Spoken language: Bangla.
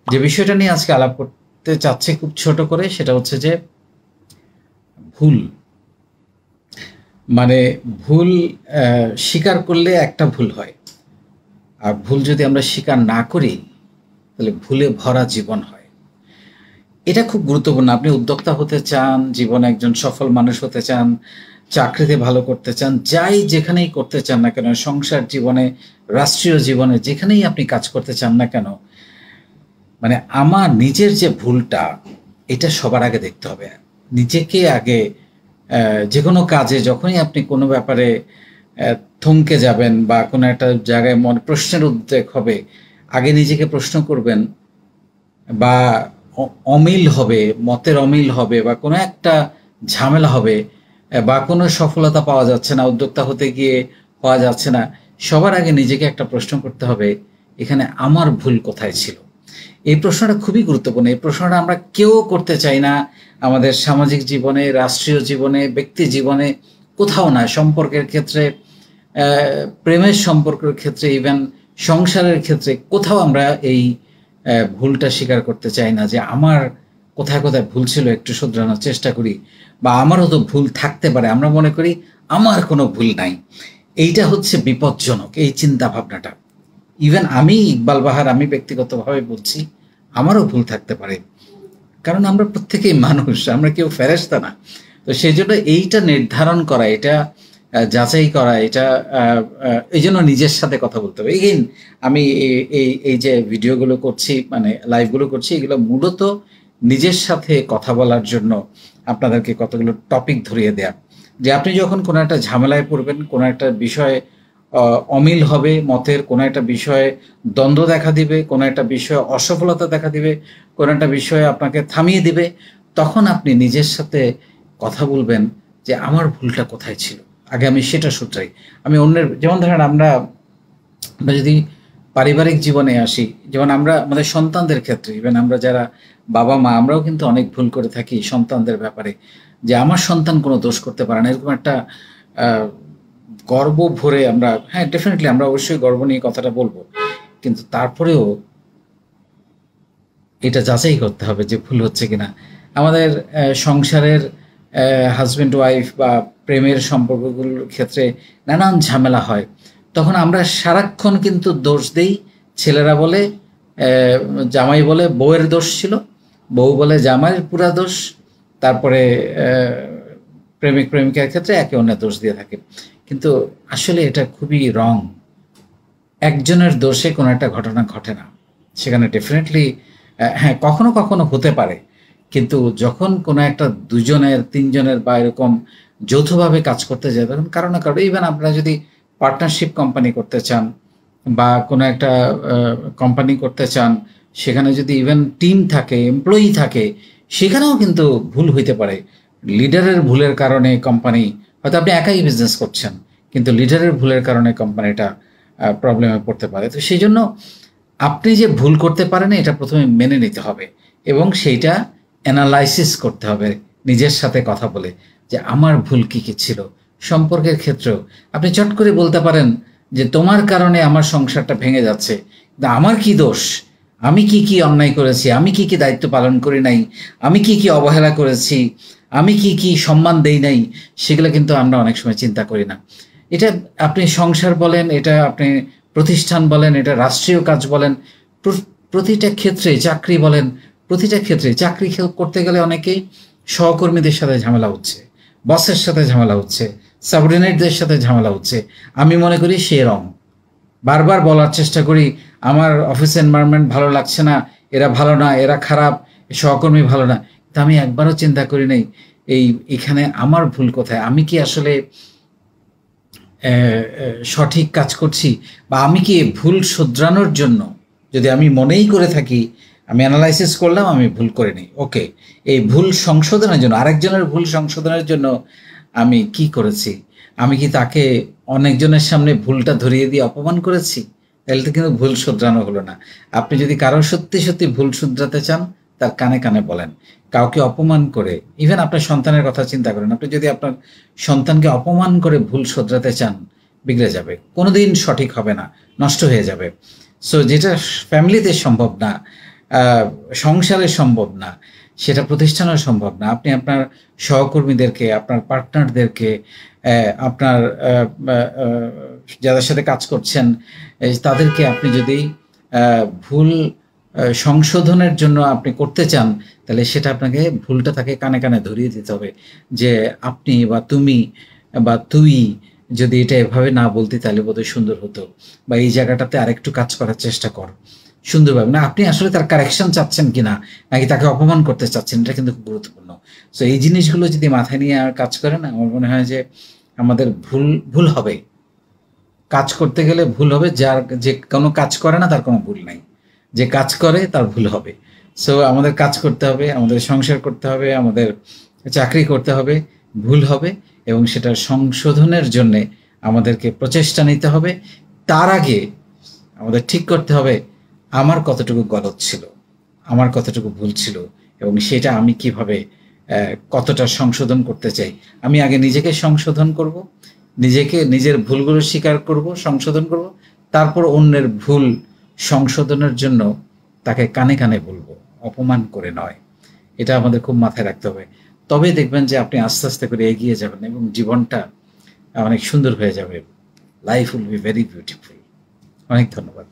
যে বিষয়টা নিয়ে আজকে আলাপ করতে চাচ্ছি খুব ছোট করে, সেটা হচ্ছে যে ভুল। মানে ভুল স্বীকার করলে একটা ভুল হয়, আর ভুল যদি আমরা স্বীকার না করি তাহলে ভুলে ভরা জীবন হয়। এটা খুব গুরুত্বপূর্ণ। আপনি উদ্যোক্তা হতে চান, জীবনে একজন সফল মানুষ হতে চান, চাকরিতে ভালো করতে চান, যাই যেখানেই করতে চান না কেন, সংসার জীবনে, রাষ্ট্রীয় জীবনে, যেখানেই আপনি কাজ করতে চান না কেন, মানে আমার নিজের যে ভুলটা, এটা সবার আগে দেখতে হবে। নিজেকে আগে যে কোনো কাজে যখনই আপনি কোনো ব্যাপারে থমকে যাবেন বা কোনো একটা জায়গায় প্রশ্নের উদ্বেগ হবে, আগে নিজেকে প্রশ্ন করবেন, বা অমিল হবে, মতের অমিল হবে, বা কোনো একটা ঝামেলা হবে, বা কোনো সফলতা পাওয়া যাচ্ছে না, উদ্যোক্তা হতে গিয়ে পাওয়া যাচ্ছে না, সবার আগে নিজেকে একটা প্রশ্ন করতে হবে, এখানে আমার ভুল কোথায় ছিল। এই প্রশ্নটা খুবই গুরুত্বপূর্ণ। এই প্রশ্নটা আমরা কেউ করতে চাই না আমাদের সামাজিক জীবনে, রাষ্ট্রীয় জীবনে, ব্যক্তি জীবনে, কোথাও না। সম্পর্কের ক্ষেত্রে, প্রেমের সম্পর্কের ক্ষেত্রে, ইভেন সংসারের ক্ষেত্রে কোথাও আমরা এই ভুলটা স্বীকার করতে চাই না যে আমার কোথায় কোথায় ভুল ছিল, একটু শুধরানোর চেষ্টা করি, বা আমারও তো ভুল থাকতে পারে। আমরা মনে করি আমার কোনো ভুল নাই। এইটা হচ্ছে বিপজ্জনক, এই চিন্তা ভাবনাটা। ইভেন আমি ইকবাল বাহার, আমি ব্যক্তিগতভাবে বলছি, আমারও ভুল থাকতে পারে, কারণ আমরা প্রত্যেকেই মানুষ, আমরা কেউ ফেরেশতা না। তো সেই জন্য এইটা নির্ধারণ করা, এটা যাচাই করা, এটা এই জন্য নিজের সাথে কথা বলতে হবে। এগেইন আমি এই যে ভিডিওগুলো করছি, মানে লাইভগুলো করছি, এগুলো মূলত নিজের সাথে কথা বলার জন্য, আপনাদেরকে কতগুলো টপিক ধরিয়ে দেয়া, যে আপনি যখন কোনো একটা ঝামেলায় পড়বেন, কোনো একটা বিষয়ে অমিল হবে মতের, কোনো একটা বিষয়ে দ্বন্দ্ব দেখা দিবে, কোনো একটা বিষয়ে অসফলতা দেখা দিবে, কোনো একটা বিষয়ে আপনাকে থামিয়ে দিবে, তখন আপনি নিজের সাথে কথা বলবেন যে আমার ভুলটা কোথায় ছিল, আগে আমি সেটা শুধরাই। আমি অন্যের, যেমন ধরেন আমরা যদি পারিবারিক জীবনে আসি, যেমন আমরা আমাদের সন্তানদের ক্ষেত্রে, ইভেন আমরা যারা বাবা মা, আমরাও কিন্তু অনেক ভুল করে থাকি সন্তানদের ব্যাপারে, যে আমার সন্তান কোনো দোষ করতে পারে না, এরকম একটা গর্ব ভরে আমরা, হ্যাঁ ডেফিনেটলি আমরা অবশ্যই গর্ব নিয়ে কথাটা বলবো, কিন্তু তারপরেও এটা যাচাই করতে হবে যে ভুল হচ্ছে কিনা। আমাদের সংসারের হাজব্যান্ড ওয়াইফ বা প্রেমের সম্পর্কগুলোর ক্ষেত্রে নানান ঝামেলা হয়, তখন আমরা সারাক্ষণ কিন্তু দোষ দেই। ছেলেরা বলে, জামাই বলে বউয়ের দোষ ছিল, বউ বলে জামাইয়ের পুরা দোষ, তারপরে প্রেমিক প্রেমিকার ক্ষেত্রে একে অন্যের দোষ দিয়ে থাকে। কিন্তু আসলে এটা খুবই রং। একজনের দোষে কোনো একটা ঘটনা ঘটে না, সেখানে ডেফিনেটলি হ্যাঁ কখনো কখনো হতে পারে, কিন্তু যখন কোনো একটা দুজনের, তিনজনের বা এরকম যৌথভাবে কাজ করতে যায়, তখন কারো না কারো, ইভেন আপনারা যদি পার্টনারশিপ কোম্পানি করতে চান বা কোনো একটা কোম্পানি করতে চান, সেখানে যদি ইভেন টিম থাকে, এমপ্লয়ি থাকে, সেখানেও কিন্তু ভুল হইতে পারে। লিডারের ভুলের কারণে কোম্পানি, হয়তো আপনি একাই বিজনেস করছেন, কিন্তু লিডারের ভুলের কারণে কোম্পানিটা প্রবলেমে পড়তে পারে। তো সেই জন্য আপনি যে ভুল করতে পারেন এটা প্রথমে মেনে নিতে হবে, এবং সেইটা অ্যানালাইসিস করতে হবে নিজের সাথে কথা বলে, যে আমার ভুল কী কী ছিল। সম্পর্কের ক্ষেত্রেও আপনি চট করে বলতে পারেন যে তোমার কারণে আমার সংসারটা ভেঙে যাচ্ছে, কিন্তু আমার কি দোষ, আমি কি কি অন্যায় করেছি, আমি কি কি দায়িত্ব পালন করি নাই, আমি কি কি অবহেলা করেছি, আমি কি কি সম্মান দেই নাই, সেগুলো কিন্তু আমরা অনেক সময় চিন্তা করি না। এটা আপনি সংসার বলেন, এটা আপনি প্রতিষ্ঠান বলেন, এটা রাষ্ট্রীয় কাজ বলেন, প্রতিটা ক্ষেত্রে, চাকরি বলেন, প্রতিটা ক্ষেত্রে। চাকরি করতে গেলে অনেকেই সহকর্মীদের সাথে ঝামেলা হচ্ছে, বসের সাথে ঝামেলা হচ্ছে, সাবঅর্ডিনেটদের সাথে ঝামেলা হচ্ছে। আমি মনে করি সে রং। বারবার বলার চেষ্টা করি আমার অফিস এনভায়রনমেন্ট ভালো লাগছে না, এরা ভালো না, এরা খারাপ, সহকর্মী ভালো না। তা আমি একবারও চিন্তা করি নাই এখানে আমার ভুল কোথায়, আমি কি আসলে সঠিক কাজ করছি, বা আমি কি ভুল শুধরানোর জন্য, যদি আমি মনেই করে থাকি, আমি অ্যানালাইসিস করলাম আমি ভুল করে নিই, ওকে, এই ভুল সংশোধনের জন্য, আরেকজনের ভুল সংশোধনের জন্য আমি কি করেছি, আমি কি তাকে অনেকজনের সামনে ভুলটা ধরিয়ে দিয়ে অপমান করেছি, তাহলে তো কিন্তু ভুল শুধরানো হলো না। আপনি যদি কারো সত্যি সত্যি ভুল শুধরাতে চান, তার কানে কানে বলেন। কাউকে অপমান করে, ইভেন আপনার সন্তানের কথা চিন্তা করেন, আপনি যদি আপনার সন্তানকে অপমান করে ভুল শুধরাতে চান, বিগড়ে যাবে, কোনোদিন সঠিক হবে না, নষ্ট হয়ে যাবে। সো যেটা ফ্যামিলিতে সম্ভব না, সংসারে সম্ভব না, সেটা প্রতিষ্ঠানেও সম্ভব না। আপনি আপনার সহকর্মীদেরকে, আপনার পার্টনারদেরকে, আপনার যাদের সাথে কাজ করছেন তাদেরকে আপনি যদি ভুল সংশোধনের জন্য আপনি করতে চান, তাহলে সেটা আপনাকে ভুলটা তাকে কানে কানে ধরিয়ে দিতে হবে যে আপনি বা তুমি বা তুই যদি এটা এভাবে না বলতি তাহলে বোধহয় সুন্দর হতো, বা এই জায়গাটাতে আরেকটু কাজ করার চেষ্টা কর সুন্দরভাবে। না আপনি আসলে তার কারেকশন চাচ্ছেন কিনা, নাকি তাকে অপমান করতে চাচ্ছেন, এটা কিন্তু খুব গুরুত্বপূর্ণ। সো এই জিনিসগুলো যদি মাথায় নিয়ে কাজ করেন, আমার মনে হয় যে আমাদের ভুল হবে। কাজ করতে গেলে ভুল হবে, যে কোনো কাজ করে না তার কোনো ভুল নাই, যে কাজ করে তার ভুল হবে। সো আমাদের কাজ করতে হবে, আমাদের সংসার করতে হবে, আমাদের চাকরি করতে হবে, ভুল হবে, এবং সেটা সংশোধনের জন্যে আমাদেরকে প্রচেষ্টা নিতে হবে। তার আগে আমাদের ঠিক করতে হবে আমার কতটুকু গলদ ছিল, আমার কতটুকু ভুল ছিল, এবং সেটা আমি কিভাবে কতটা সংশোধন করতে চাই। আমি আগে নিজেকে সংশোধন করব, নিজের ভুলগুলো স্বীকার করব, সংশোধন করব, তারপর অন্যের ভুল সংশোধনের জন্য তাকে কানে কানে বলবো, অপমান করে নয়। এটা আমাদের খুব মাথায় রাখতে হবে। তবে দেখবেন যে আপনি আস্তে আস্তে করে এগিয়ে যাবেন এবং জীবনটা অনেক সুন্দর হয়ে যাবে। Life will be very beautiful. অনেক ধন্যবাদ।